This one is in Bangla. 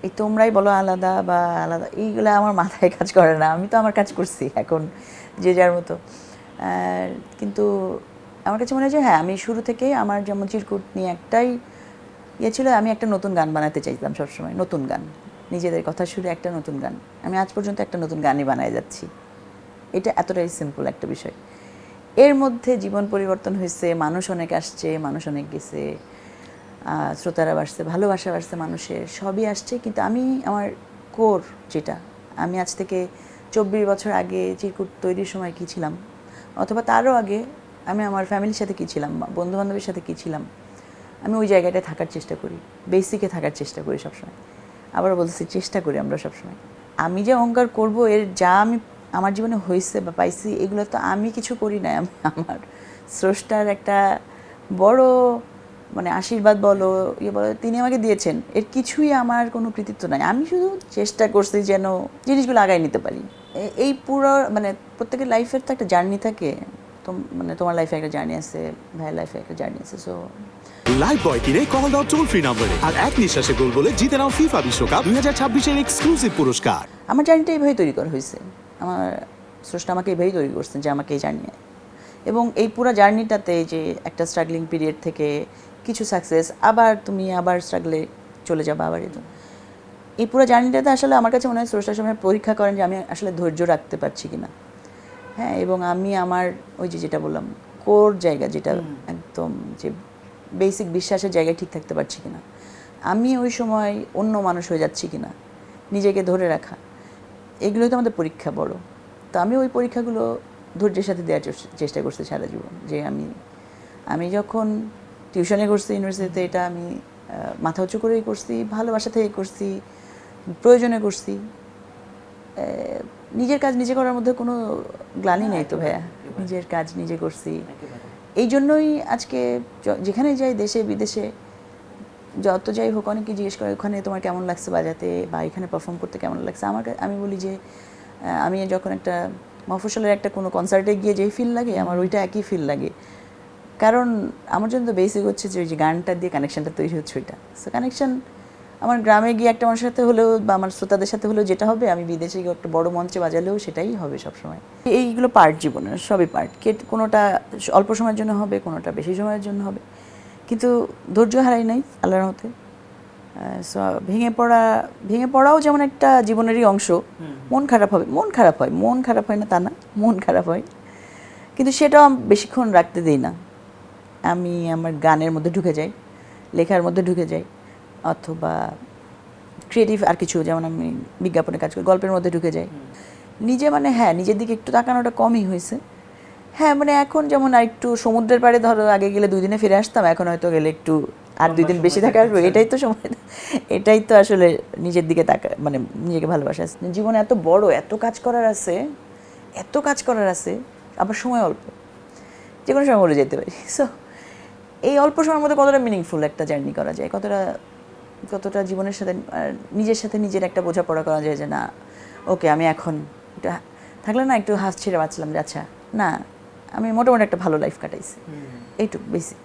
এই তোমরাই বলো আলাদা বা আলাদা, এইগুলো আমার মাথায় কাজ করে না। আমি তো আমার কাজ করছি, এখন যে যার মতো। কিন্তু আমার কাছে মনে হয় যে হ্যাঁ, আমি শুরু থেকেই আমার যেমন চিরকুট নিয়ে একটাই ইয়ে ছিল, আমি একটা নতুন গান বানাতে চাইতাম সবসময়, নতুন গান, নিজেদের কথা শুনে একটা নতুন গান। আমি আজ পর্যন্ত একটা নতুন গানই বানায় যাচ্ছি। এটা এতটাই সিম্পল একটা বিষয়। এর মধ্যে জীবন পরিবর্তন হয়েছে, মানুষ অনেক আসছে, মানুষ অনেক গেছে, শ্রোতারা বাড়ছে, ভালোবাসা বাড়ছে মানুষের, সবই আসছে। কিন্তু আমি আমার কোর যেটা, আমি আজ থেকে 24 বছর আগে চিরকুট তৈরির সময় কী ছিলাম, অথবা তারও আগে আমি আমার ফ্যামিলির সাথে কী ছিলাম, বন্ধুবান্ধবের সাথে কী ছিলাম, আমি ওই জায়গাটায় থাকার চেষ্টা করি, বেসিকে থাকার চেষ্টা করি সবসময়। আবারও বলতেছি, চেষ্টা করি আমরা সবসময়। আমি যে অহংকার করব, এর যা আমি আমার জীবনে হয়েছে বা পাইছি, এগুলো তো আমি কিছু করি না, আমি আমার স্রষ্টার একটা বড় মানে আশীর্বাদ বলো, ইয়ে বলো, তিনি আমাকে দিয়েছেন। এর কিছুই আমার কোনো কৃতিত্ব নাই। আমি শুধু চেষ্টা করছি যেন জিনিসগুলো আগায় নিতে পারি। এই পুরো মানে প্রত্যেকের লাইফের তো একটা জার্নি থাকে। মানে তোমার লাইফে একটা জার্নি আছে, ভাইয়ের লাইফে একটা জার্নি আছে। সো লাইফবয় কিনে কল দাও টোল ফ্রি নম্বরে, আর এক নিঃশ্বাসে গোল বলে জিতে নাও ফিফা বিশ্বকাপ 2026-এর এক্সক্লুসিভ পুরস্কার। আমার জার্নিটা এইভাবেই তৈরি করা হয়েছে। আমার স্রষ্টা আমাকে এইভাবেই তৈরি করছেন যে আমাকে এই জার্নি, এবং এই পুরো জার্নিটাতে যে একটা স্ট্রাগলিং পিরিয়ড থেকে কিছু সাকসেস, আবার তুমি আবার স্ট্রাগলে চলে যাবে, আবার এই পুরো জার্নিটাতে আসলে আমার কাছে মনে হয় স্রষ্টার সময় পরীক্ষা করেন যে আমি আসলে ধৈর্য রাখতে পারছি কিনা। হ্যাঁ, এবং আমি আমার ওই যে যেটা বললাম কোর জায়গা, যেটা একদম যে বেসিক বিশ্বাসের জায়গায় ঠিক থাকতে পারছি কিনা, আমি ওই সময় অন্য মানুষ হয়ে যাচ্ছি কিনা, নিজেকে ধরে রাখা, এগুলোই তো আমাদের পরীক্ষা বড়। তো আমি ওই পরীক্ষাগুলো ধৈর্যের সাথে দেওয়ার চেষ্টা করছি সারা জীবন। যে আমি যখন টিউশনে করছি ইউনিভার্সিটিতে, এটা আমি মাথা উঁচু করেই করছি, ভালোবাসা থেকে করছি, প্রয়োজনে করছি। নিজের কাজ নিজে করার মধ্যে কোনো গ্লানি নেই তো ভাইয়া, নিজের কাজ নিজে করছি। এই জন্যই আজকে যেখানে যাই, দেশে বিদেশে যত যাই হোক, অনেকে জিজ্ঞেস করে ওখানে তোমার কেমন লাগছে বাজাতে, বা এখানে পারফর্ম করতে কেমন লাগছে। আমি বলি যে আমি যখন একটা মফস্বলের একটা কোনো কনসার্টে গিয়ে যেই ফিল লাগে, আমার ওইটা একই ফিল লাগে। কারণ আমার জন্য তো বেসিক হচ্ছে যে ওই যে গানটা দিয়ে কানেকশানটা তৈরি হচ্ছে ওইটা। সো কানেকশান আমার গ্রামে গিয়ে একটা মানুষের সাথে হলেও, বা আমার শ্রোতাদের সাথে হলেও যেটা হবে, আমি বিদেশে গিয়ে একটা বড় মঞ্চে বাজালেও সেটাই হবে সবসময়। এইগুলো পার্ট, জীবনের সবই পার্ট। কোনোটা অল্প সময়ের জন্য হবে, কোনোটা বেশি সময়ের জন্য হবে, কিন্তু ধৈর্য হারাই নাই আল্লাহর রহমতে। সো ভেঙে পড়াও যেমন একটা জীবনেরই অংশ। মন খারাপ হবে, মন খারাপ হয় না তা না, মন খারাপ হয়, কিন্তু সেটাও আমি বেশিক্ষণ রাখতে দিই না। আমি আমার গানের মধ্যে ঢুকে যাই, লেখার মধ্যে ঢুকে যাই, অথবা ক্রিয়েটিভ আর কিছু, যেমন আমি বিজ্ঞাপনে কাজ করি, গল্পের মধ্যে ঢুকে যাই নিজে। মানে হ্যাঁ, নিজের দিকে একটু তাকানোটা কমই হয়েছে। হ্যাঁ, মানে এখন যেমন আর একটু সমুদ্রের পাড়ে ধরো আগে গেলে 2 দিনে ফিরে আসতাম, এখন হয়তো গেলে একটু আর 2 দিন বেশি থাকা আসবে। এটাই তো সময়, এটাই তো আসলে নিজের দিকে মানে নিজেকে ভালোবাসা। জীবনে এত বড়, এত কাজ করার আছে, আবার সময় অল্প, যে কোনো সময় মরে যেতে পারি। সো এই অল্প সময়ের মধ্যে কতটা মিনিংফুল একটা জার্নি করা যায়, কতটা জীবনের সাথে নিজের সাথে নিজের একটা বোঝাপড়া করা যায়, যে না ওকে, আমি এখন একটু থাকলে না একটু হাত ছেড়ে বাঁচলাম, যে আচ্ছা না, আমি মোটামুটি একটা ভালো লাইফ কাটাইছি, এইটুকু বেসিক।